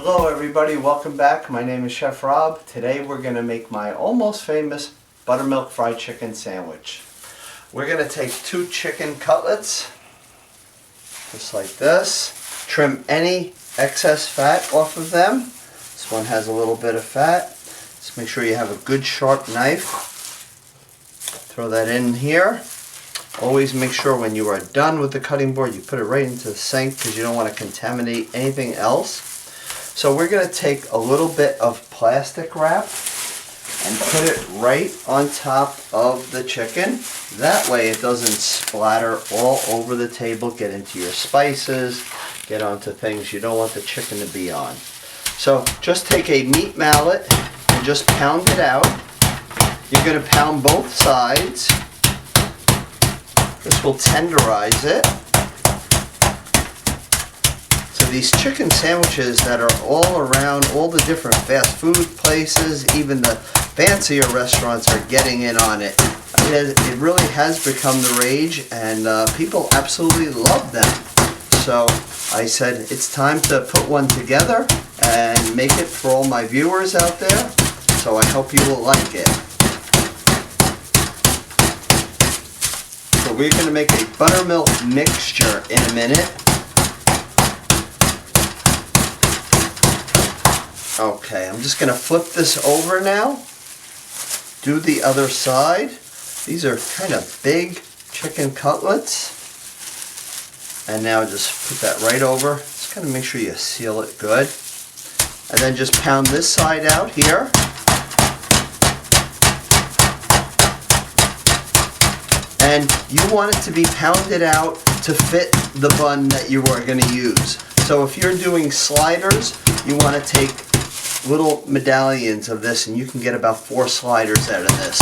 Hello everybody, welcome back. My name is Chef Rob. Today we're going to make my almost famous buttermilk fried chicken sandwich. We're going to take 2 chicken cutlets, just like this. Trim any excess fat off of them. This one has a little bit of fat. Just make sure you have a good sharp knife. Throw that in here. Always make sure when you are done with the cutting board you put it right into the sink because you don't want to contaminate anything else. So we're going to take a little bit of plastic wrap and put it right on top of the chicken. That way it doesn't splatter all over the table, get into your spices, get onto things you don't want the chicken to be on. So just take a meat mallet and just pound it out. You're going to pound both sides. This will tenderize it. So these chicken sandwiches that are all around all the different fast food places, even the fancier restaurants are getting in on it. It really has become the rage and people absolutely love them. So I said it's time to put one together and make it for all my viewers out there. So I hope you will like it. So we're going to make a buttermilk mixture in a minute. Okay, I'm just going to flip this over now. Do the other side. These are kind of big chicken cutlets. And now just put that right over. Just kind of make sure you seal it good. And then just pound this side out here. And you want it to be pounded out to fit the bun that you are going to use. So if you're doing sliders, you want to take little medallions of this and you can get about 4 sliders out of this.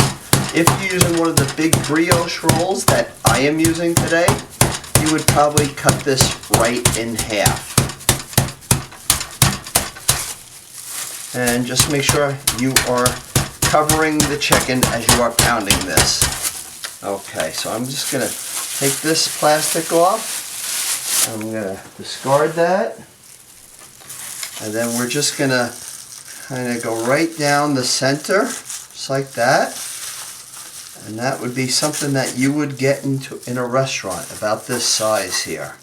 If you're using one of the big brioche rolls that I am using today, you would probably cut this right in half. And just make sure you are covering the chicken as you are pounding this. Okay, so I'm just going to take this plastic off. I'm going to discard that. And then we're just going to kind of go right down the center, just like that. And that would be something that you would get into in a restaurant, about this size here.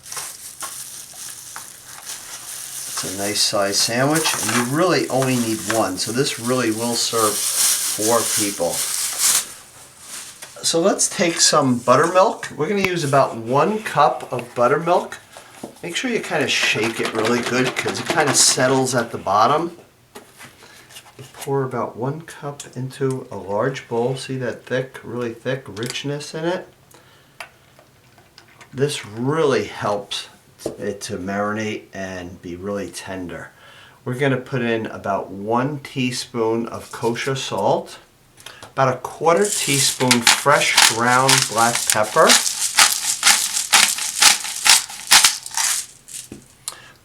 It's a nice size sandwich, and you really only need one, so this really will serve 4 people. So let's take some buttermilk. We're going to use about 1 cup of buttermilk. Make sure you kind of shake it really good because it kind of settles at the bottom. Pour about 1 cup into a large bowl. See that thick, really thick richness in it? This really helps it to marinate and be really tender. We're going to put in about 1 teaspoon of kosher salt, about 1/4 teaspoon fresh ground black pepper.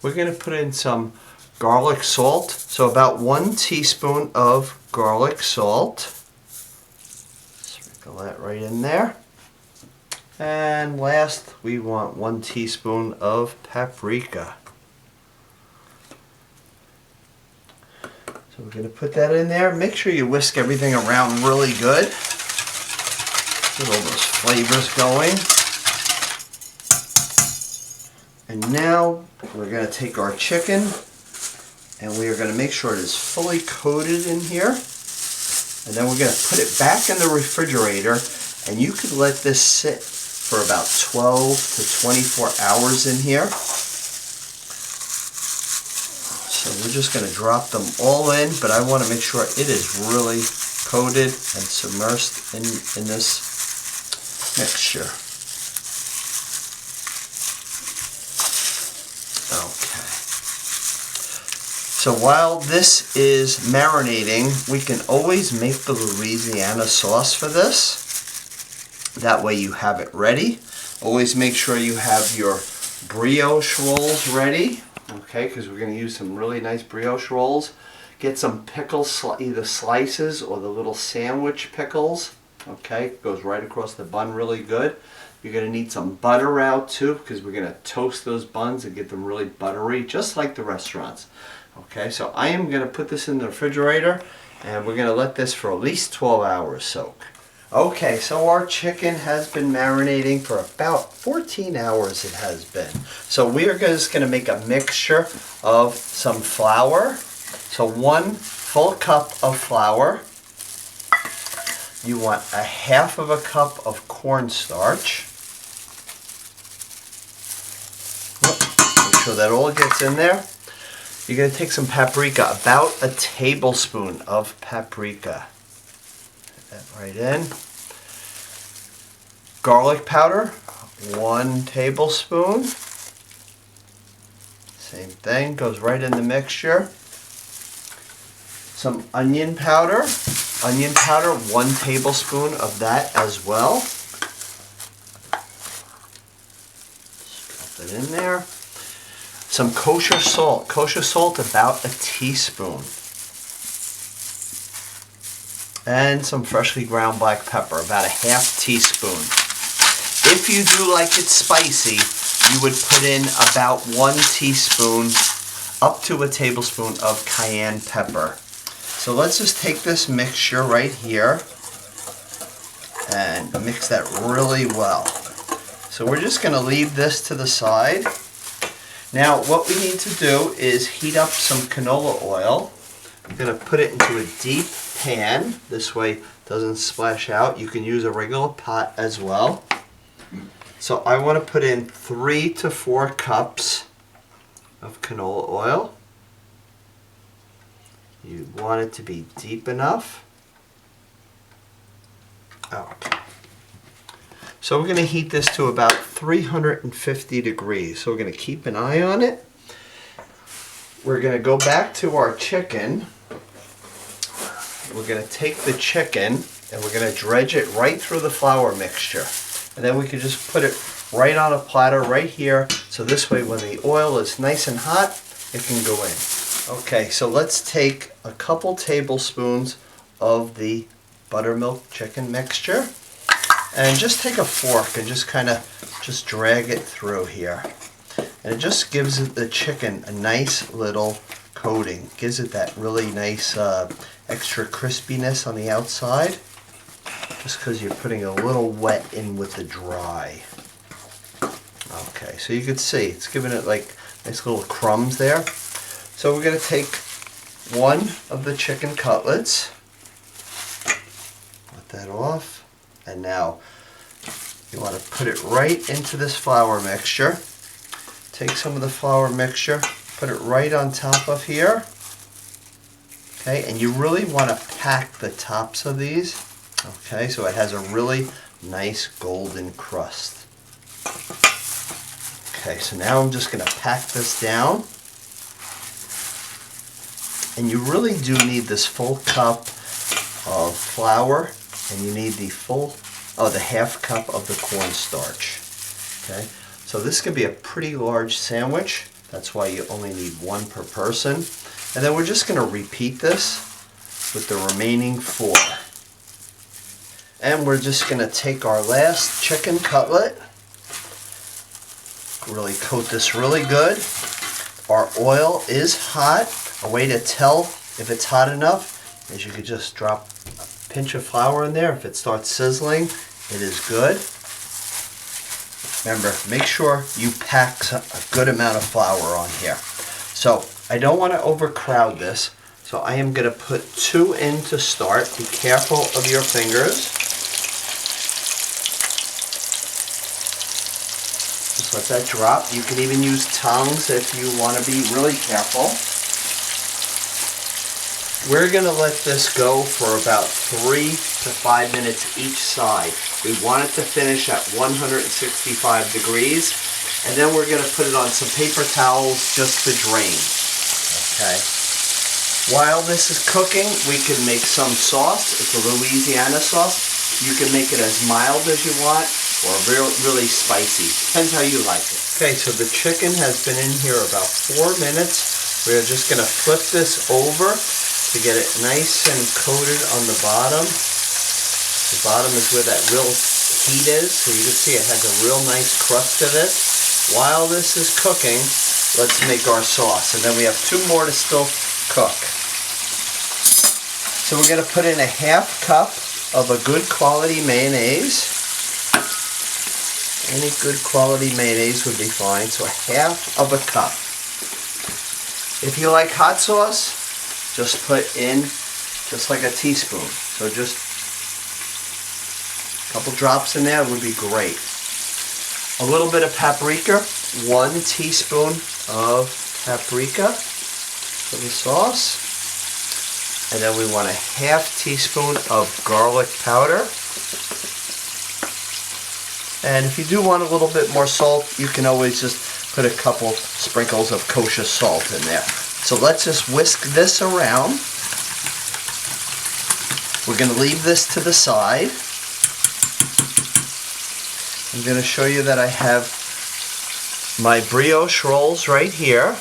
We're going to put in some garlic salt, so about 1 teaspoon of garlic salt. Sprinkle that right in there. And last, we want 1 teaspoon of paprika. So we're going to put that in there. Make sure you whisk everything around really good. Get all those flavors going. And now we're going to take our chicken and we are going to make sure it is fully coated in here. And then we're going to put it back in the refrigerator, and you could let this sit for about 12 to 24 hours in here. So we're just going to drop them all in, but I want to make sure it is really coated and submersed in this mixture. Okay. So while this is marinating, we can always make the Louisiana sauce for this. That way you have it ready. Always make sure you have your brioche rolls ready. Okay, because we're going to use some really nice brioche rolls. Get some pickles, either slices or the little sandwich pickles. Okay, goes right across the bun really good. You're going to need some butter out too, because we're going to toast those buns and get them really buttery, just like the restaurants. Okay, so I am going to put this in the refrigerator and we're going to let this for at least 12 hours soak. Okay, so our chicken has been marinating for about 14 hours it has been. So we are just going to make a mixture of some flour. So 1 full cup of flour. You want a half of a cup of cornstarch. Make sure that all gets in there. You're going to take some paprika, about a tablespoon of paprika. Put that right in. Garlic powder, 1 tablespoon. Same thing, goes right in the mixture. Some onion powder. Onion powder, 1 tablespoon of that as well. Just drop it in there. Some kosher salt. Kosher salt, about a teaspoon. And some freshly ground black pepper, about a half teaspoon. If you do like it spicy, you would put in about 1 teaspoon up to a tablespoon of cayenne pepper. So let's just take this mixture right here and mix that really well. So we're just going to leave this to the side. Now what we need to do is heat up some canola oil. I'm going to put it into a deep pan. This way it doesn't splash out. You can use a regular pot as well. So I want to put in 3 to 4 cups of canola oil. You want it to be deep enough. Okay. So we're going to heat this to about 350 degrees. So we're going to keep an eye on it. We're going to go back to our chicken. We're going to take the chicken and we're going to dredge it right through the flour mixture. And then we can just put it right on a platter right here. So this way when the oil is nice and hot, it can go in. Okay, so let's take a couple tablespoons of the buttermilk chicken mixture. And just take a fork and just kind of just drag it through here. And it just gives the chicken a nice little coating. Gives it that really nice extra crispiness on the outside. Just because you're putting a little wet in with the dry. Okay, so you can see it's giving it like nice little crumbs there. So we're going to take 1 of the chicken cutlets. Put that off. And now you want to put it right into this flour mixture. Take some of the flour mixture, put it right on top of here. Okay, and you really want to pack the tops of these. Okay, so it has a really nice golden crust. Okay, so now I'm just going to pack this down. And you really do need this full cup of flour, and you need the the half cup of the cornstarch. Okay, so this could be a pretty large sandwich. That's why you only need 1 per person. And then we're just going to repeat this with the remaining 4. And we're just going to take our last chicken cutlet, really coat this really good. Our oil is hot. A way to tell if it's hot enough is you could just drop a pinch of flour in there. If it starts sizzling, it is good. Remember, make sure you pack a good amount of flour on here. So I don't want to overcrowd this, so I am going to put 2 in to start. Be careful of your fingers. Just let that drop. You can even use tongs if you want to be really careful. We're going to let this go for about 3 to 5 minutes each side. We want it to finish at 165 degrees, and then we're going to put it on some paper towels just to drain. Okay. While this is cooking, we can make some sauce. It's a Louisiana sauce. You can make it as mild as you want or really spicy. Depends how you like it. Okay, so the chicken has been in here about 4 minutes. We're just going to flip this over to get it nice and coated on the bottom. The bottom is where that real heat is, so you can see it has a real nice crust to it. While this is cooking, let's make our sauce. And then we have 2 more to still cook. So we're going to put in a 1/2 cup of a good quality mayonnaise. Any good quality mayonnaise would be fine. So 1/2 cup. If you like hot sauce, just put in just like a teaspoon. So just a couple drops in there would be great. A little bit of paprika, 1 teaspoon of paprika for the sauce. And then we want a 1/2 teaspoon of garlic powder. And if you do want a little bit more salt, you can always just put a couple sprinkles of kosher salt in there. So let's just whisk this around. We're going to leave this to the side. I'm going to show you that I have my brioche rolls right here.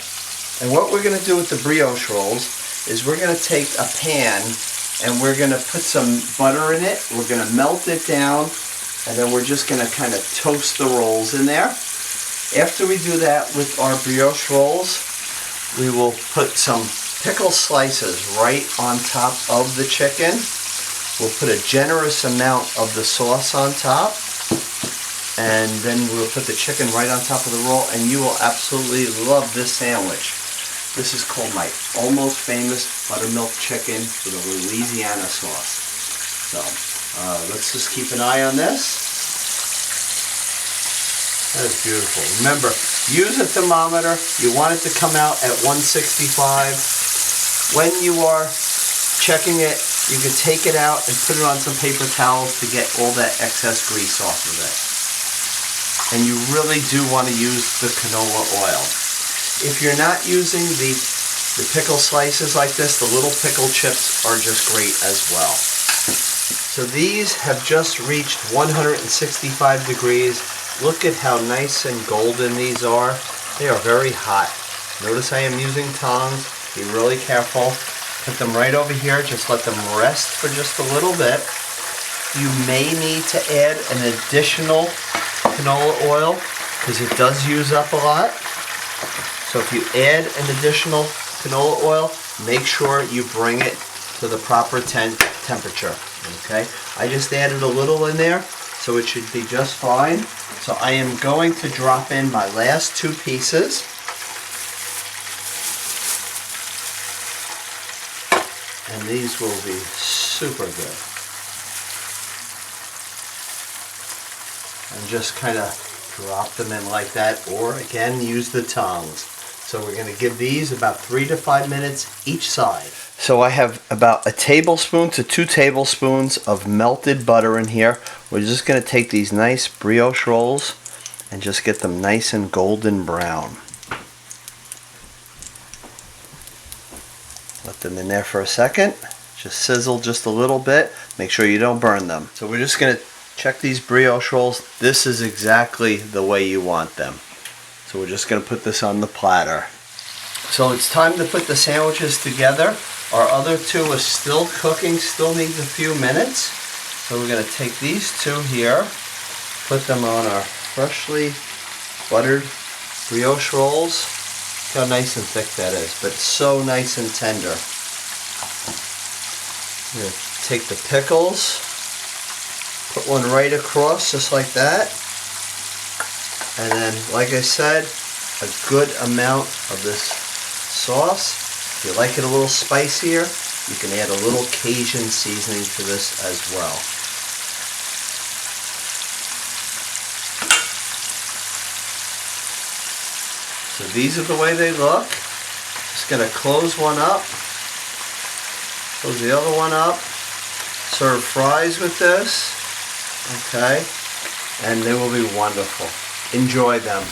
And what we're going to do with the brioche rolls is we're going to take a pan and we're going to put some butter in it. We're going to melt it down, and then we're just going to kind of toast the rolls in there. After we do that with our brioche rolls, we will put some pickle slices right on top of the chicken. We'll put a generous amount of the sauce on top, and then we'll put the chicken right on top of the roll, and you will absolutely love this sandwich. This is called my almost famous buttermilk chicken with a Louisiana sauce. So let's just keep an eye on this. That is beautiful. Remember, use a thermometer. You want it to come out at 165. When you are checking it, you can take it out and put it on some paper towels to get all that excess grease off of it. And you really do want to use the canola oil. If you're not using the pickle slices like this, the little pickle chips are just great as well. So these have just reached 165 degrees. Look at how nice and golden these are. They are very hot. Notice I am using tongs. Be really careful. Put them right over here. Just let them rest for just a little bit. You may need to add an additional canola oil because it does use up a lot. So if you add an additional canola oil, make sure you bring it to the proper temperature. Okay? I just added a little in there, so it should be just fine. So I am going to drop in my last 2 pieces. And these will be super good. And just kind of drop them in like that, or again, use the tongs. So we're going to give these about 3 to 5 minutes each side. So I have about 1 tablespoon to 2 tablespoons of melted butter in here. We're just going to take these nice brioche rolls and just get them nice and golden brown. Let them in there for a second. Just sizzle just a little bit. Make sure you don't burn them. So we're just going to check these brioche rolls. This is exactly the way you want them. So we're just going to put this on the platter. So it's time to put the sandwiches together. Our other 2 are still cooking, still needs a few minutes. So we're going to take these 2 here, put them on our freshly buttered brioche rolls. Look how nice and thick that is, but so nice and tender. I'm going to take the pickles, put one right across just like that. And then, like I said, a good amount of this sauce. If you like it a little spicier, you can add a little Cajun seasoning to this as well. So these are the way they look. Just going to close one up, close the other one up, serve fries with this, okay, and they will be wonderful. Enjoy them.